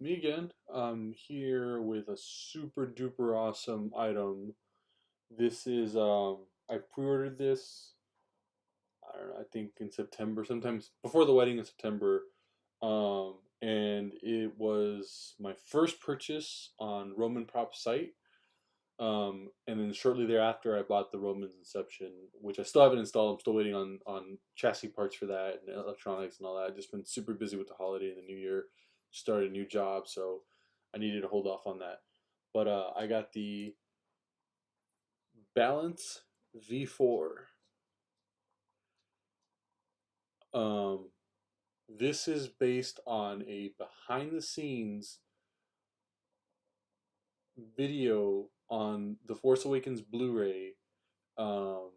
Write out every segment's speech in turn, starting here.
Me again. I'm here with a super duper awesome item. This is I pre-ordered this. I don't know. I think in September, sometimes before the wedding in September. And it was my first purchase on Roman Prop site. And then shortly thereafter, I bought the Roman's Inception, which I still haven't installed. I'm still waiting on chassis parts for that and electronics and all that. I've just been super busy with the holiday and the new year. Started a new job, so I needed to hold off on that. But I got the Balance V4. Um, this is based on a behind the scenes video on the Force Awakens Blu-ray. Um,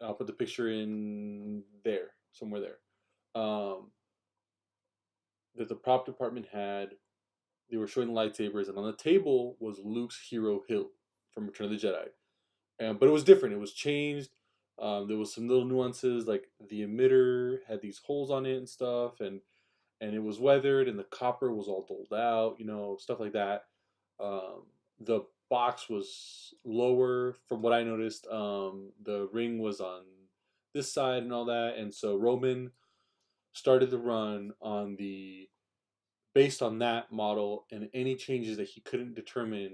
I'll put the picture in there, somewhere there. That the prop department had. They were showing the lightsabers, and on the table was Luke's hero hilt from Return of the Jedi. But it was different. It was changed. There was some little nuances, like the emitter had these holes on it and stuff, and it was weathered, and the copper was all doled out, stuff like that. Um, the box was lower, from what I noticed. The ring was on this side and all that, and so Roman started the run on the based on that model, and any changes that he couldn't determine,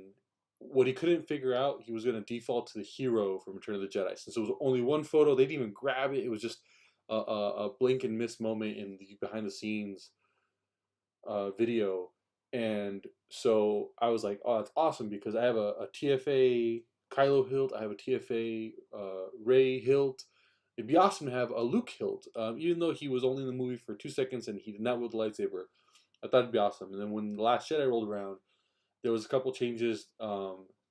what he couldn't figure out, he was going to default to the hero from Return of the Jedi. Since it was only one photo, they didn't even grab it. It was just a blink and miss moment in the behind the scenes video. And so I was like, oh, that's awesome, because I have a TFA Kylo hilt, I have a TFA Ray hilt. It'd be awesome to have a Luke hilt, even though he was only in the movie for 2 seconds and he did not wield the lightsaber. I thought it'd be awesome. And then when the Last Jedi rolled around, there was a couple changes,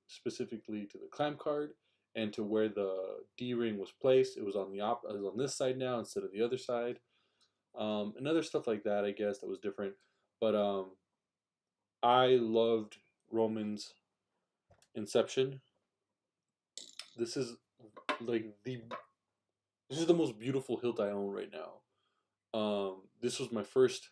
specifically to the clamp card and to where the D ring was placed. It was on it was on this side now instead of the other side, and other stuff like that. I guess that was different, but I loved Roman's Inception. This is like this is the most beautiful hilt I own right now. This was my first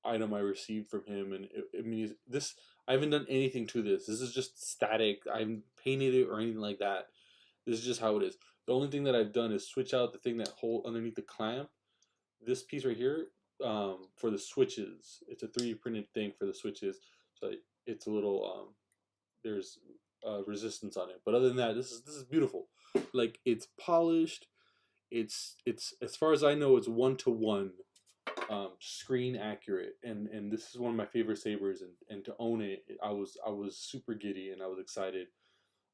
item I received from him, and I mean, this I haven't done anything to this. This is just static. I haven't painted it or anything like that. This is just how it is. The only thing that I've done is switch out the thing that hold underneath the clamp. This piece right here, for the switches. It's a 3D printed thing for the switches, so it's a little there's resistance on it. But other than that, this is beautiful. Like, it's polished. It's as far as I know, it's 1-to-1 screen accurate, and this is one of my favorite sabers, and to own it, I was super giddy and I was excited.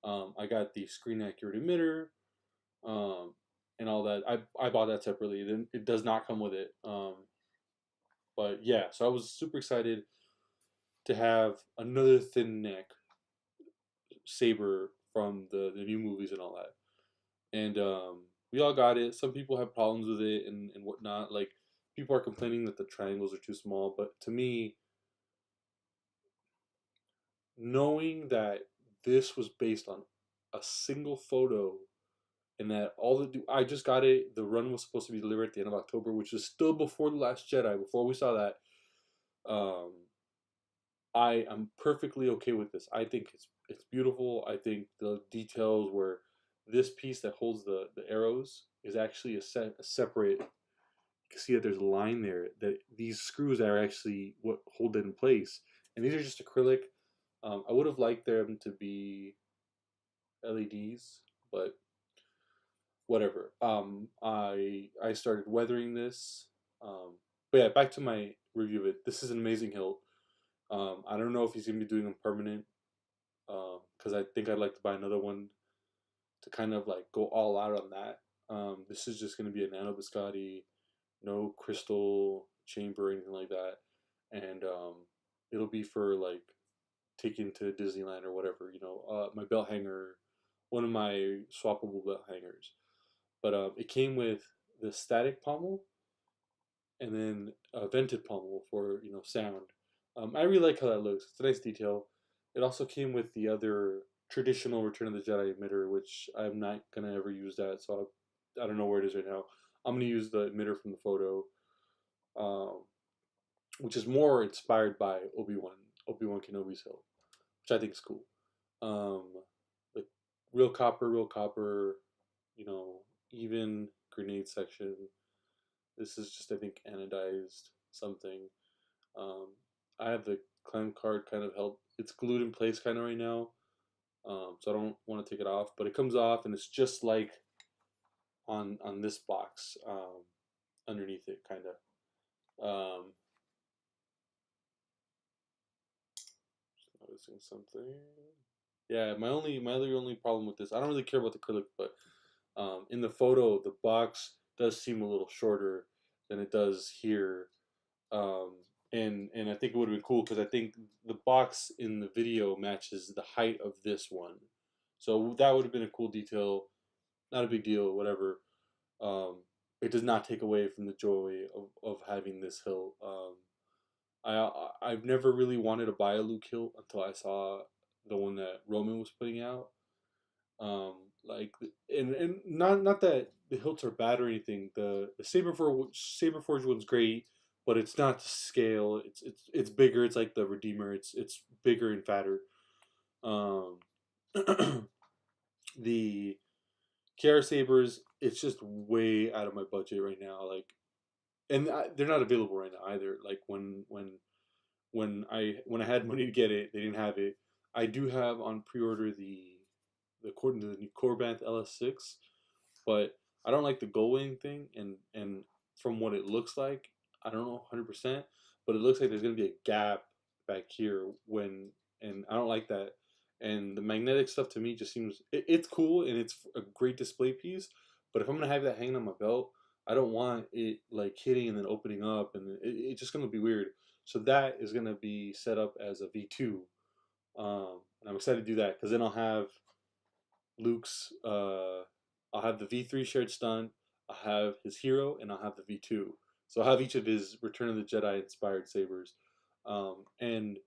I got the screen accurate emitter, um, and all that. I bought that separately. Then it does not come with it. But yeah, so I was super excited to have another thin neck saber from the new movies and all that. And we all got it. Some people have problems with it and whatnot. Like, people are complaining that the triangles are too small, but to me, knowing that this was based on a single photo, and that all I just got it. The run was supposed to be delivered at the end of October, which is still before the Last Jedi. Before we saw that, um, I am perfectly okay with this. I think it's beautiful. I think the details where this piece that holds the arrows is actually a separate. You can see that there's a line there. That these screws are actually what hold it in place, and these are just acrylic. I would have liked them to be LEDs, but whatever. I started weathering this. But yeah, back to my review of it. This is an amazing hilt. I don't know if he's gonna be doing them permanent, because I think I'd like to buy another one to kind of like go all out on that. This is just gonna be a nano biscotti, no crystal chamber or anything like that, and it'll be for like taking to Disneyland or whatever. My belt hanger, one of my swappable belt hangers. But it came with the static pommel and then a vented pommel for sound. I really like how that looks. It's a nice detail. It also came with the other traditional Return of the Jedi emitter, which I'm not gonna ever use that, so I don't know where it is right now. I'm gonna use the emitter from the photo. Um, which is more inspired by Obi Wan Kenobi's hilt, which I think is cool. Um, like real copper, you know, even grenade section. This is just I think anodized something. Um, I have the clan card kind of held. It's glued in place kind of right now, so I don't want to take it off. But it comes off, and it's just like on this box underneath it, kind of. Um, just noticing something. Yeah, my other only problem with this, I don't really care about the acrylic, but in the photo, the box does seem a little shorter than it does here. Um, and I think it would have been cool because I think the box in the video matches the height of this one, so that would have been a cool detail. Not a big deal, whatever. Um, it does not take away from the joy of having this hilt. I've never really wanted to buy a Luke hilt until I saw the one that Roman was putting out. Um, like and not that the hilts are bad or anything. The Saberforge one's great, but it's not to scale. It's bigger. It's like the Redeemer. It's bigger and fatter. Um, the KR Sabers, it's just way out of my budget right now. Like, and they're not available right now either. Like when I had money to get it, they didn't have it. I do have on pre-order the Corbanth LS6, but I don't like the gold wing thing, and from what it looks like, I don't know 100%, but it looks like there's gonna be a gap back here when, and I don't like that. And the magnetic stuff to me just seems it's cool and it's a great display piece, but if I'm gonna have that hanging on my belt, I don't want it like hitting and then opening up, and it's just gonna be weird. So that is gonna be set up as a V2, and I'm excited to do that because then I'll have Luke's. I'll have the V3 shared stunt. I'll have his hero, and I'll have the V2. So I'll have each of his Return of the Jedi inspired sabers. And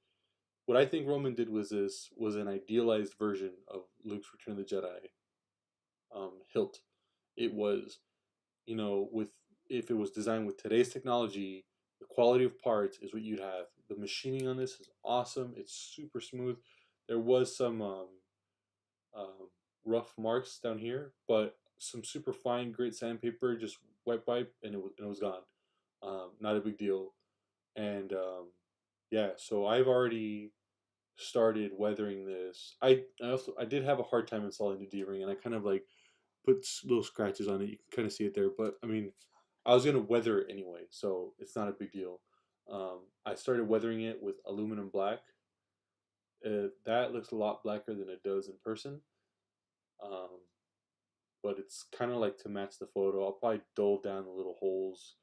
what I think Roman did was this was an idealized version of Luke's Return of the Jedi hilt. It was, with if it was designed with today's technology, the quality of parts is what you'd have. The machining on this is awesome. It's super smooth. There was some um, rough marks down here, but some super fine grit sandpaper, just wipe, and it was gone. Not a big deal. And yeah, so I've already started weathering this. I did have a hard time installing the D ring, and I kind of like put little scratches on it. You can kind of see it there, but I mean, I was gonna weather it anyway, so it's not a big deal. I started weathering it with aluminum black. That looks a lot blacker than it does in person. Um, but it's kind of like to match the photo. I'll probably dull down the little holes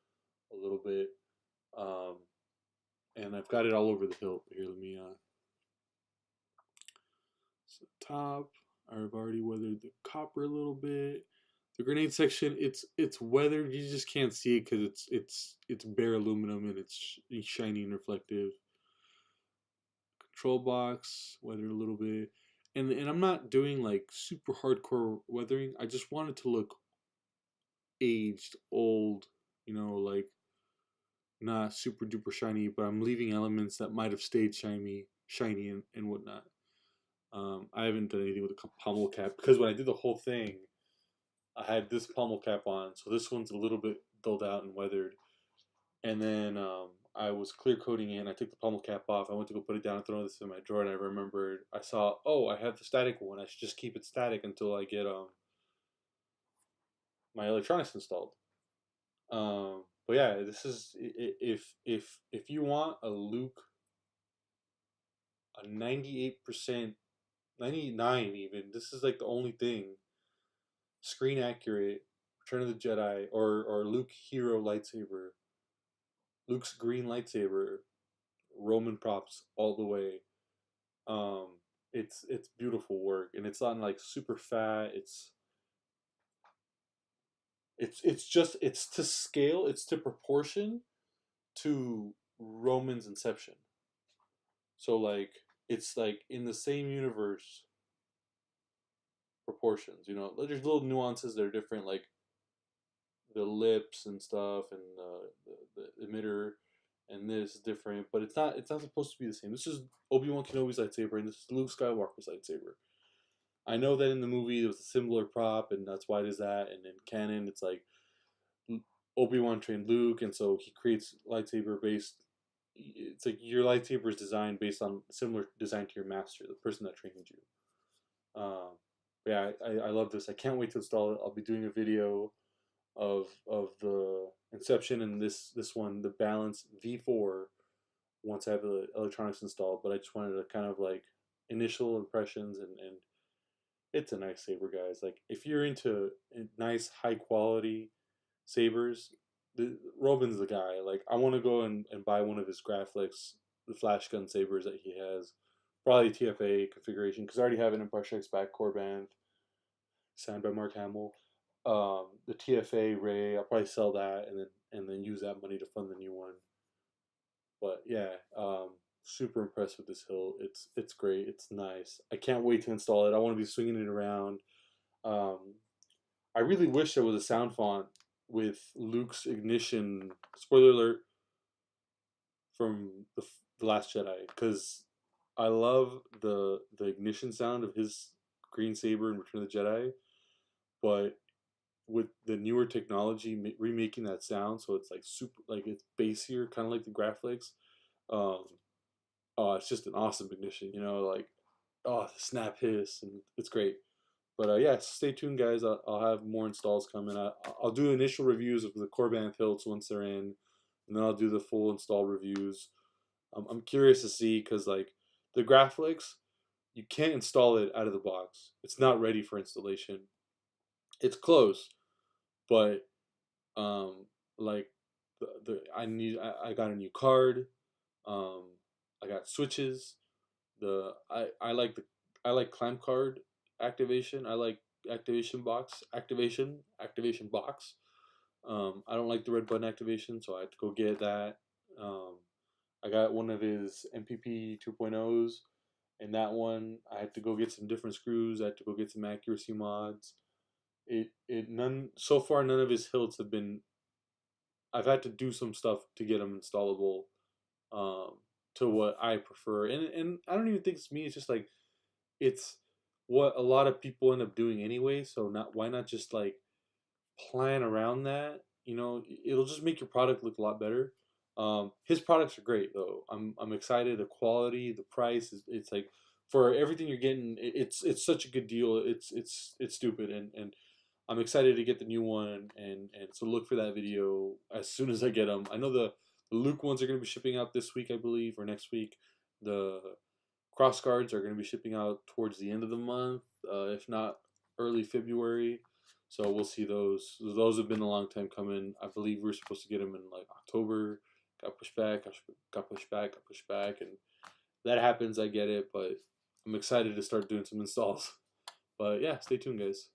a little bit. Um, and I've got it all over the hilt. Here, let me, so top. I've already weathered the copper a little bit. The grenade section, it's weathered. You just can't see it because it's bare aluminum and it's shiny and reflective. Control box, weathered a little bit. And I'm not doing like super hardcore weathering. I just want it to look aged, old, like not super duper shiny, but I'm leaving elements that might have stayed shiny and whatnot. I haven't done anything with the pommel cap because when I did the whole thing, I had this pommel cap on, so this one's a little bit dulled out and weathered. And then I was clear coating it, and I took the pommel cap off. I went to go put it down and throw this in my drawer, and I remembered I saw, oh, I have the static one. I should just keep it static until I get my electronics installed. But yeah, this is if you want a Luke, a 98%, 99 even. This is like the only thing screen accurate. Return of the Jedi or Luke hero lightsaber, Luke's green lightsaber, Roman props all the way. Um, it's beautiful work, and it's not like super fat. It's to scale. It's to proportion to Roman's Inception. So like it's like in the same universe proportions. There's little nuances that are different, like the lips and stuff, and the emitter. and this is different, but it's not supposed to be the same. This is Obi-Wan Kenobi's lightsaber, and this is Luke Skywalker's lightsaber. I know that in the movie there was a similar prop, and that's why it is that. And in canon, it's like Obi-Wan trained Luke, and so he creates lightsaber based. It's like your lightsaber is designed based on similar design to your master, the person that trained you. Yeah, I love this. I can't wait to install it. I'll be doing a video of the Inception and this one, the Balance V4, once I have the electronics installed. But I just wanted to kind of like initial impressions, and it's a nice saber, guys. Like if you're into nice high quality sabers, Robin's the guy. Like I want to go and buy one of his Graflex, the flash gun sabers that he has, probably TFA configuration because I already have an Empire Strikes Back core band signed by Mark Hamill. The TFA Ray, I'll probably sell that and then use that money to fund the new one. But yeah, super impressed with this hill. It's great. It's nice. I can't wait to install it. I want to be swinging it around. Um, I really wish there was a sound font with Luke's ignition. Spoiler alert from the Last Jedi, because I love the ignition sound of his green saber in Return of the Jedi, but with the newer technology remaking that sound, so it's like super, like it's bassier, kind of like the Graphics. Um, oh, it's just an awesome ignition, like oh the snap hiss, and it's great. But yeah, stay tuned, guys. I'll have more installs coming. I'll do initial reviews of the Corban hilts once they're in, and then I'll do the full install reviews. I'm curious to see because like the Graphics, you can't install it out of the box. It's not ready for installation. It's close, but like I got a new card. Um, I got switches. I like clamp card activation. I like activation box. I don't like the red button activation, so I had to go get that. Um, I got one of his MPP 2.0s, and that one I had to go get some different screws. I had to go get some accuracy mods. It none so far none of his hilts have been. I've had to do some stuff to get them installable, um, to what I prefer, and I don't even think it's me. It's just like it's what a lot of people end up doing anyway. So not why not just like plan around that? It'll just make your product look a lot better. His products are great though. I'm excited. The quality, the price is it's like for everything you're getting, it's such a good deal. It's stupid, and I'm excited to get the new one, and so look for that video as soon as I get them. I know the Luke ones are going to be shipping out this week, I believe, or next week. The cross guards are going to be shipping out towards the end of the month, if not early February. So we'll see those. Those have been a long time coming. I believe we are supposed to get them in like October. Got pushed back. Got pushed back. Got pushed back, and that happens. I get it, but I'm excited to start doing some installs. But yeah, stay tuned, guys.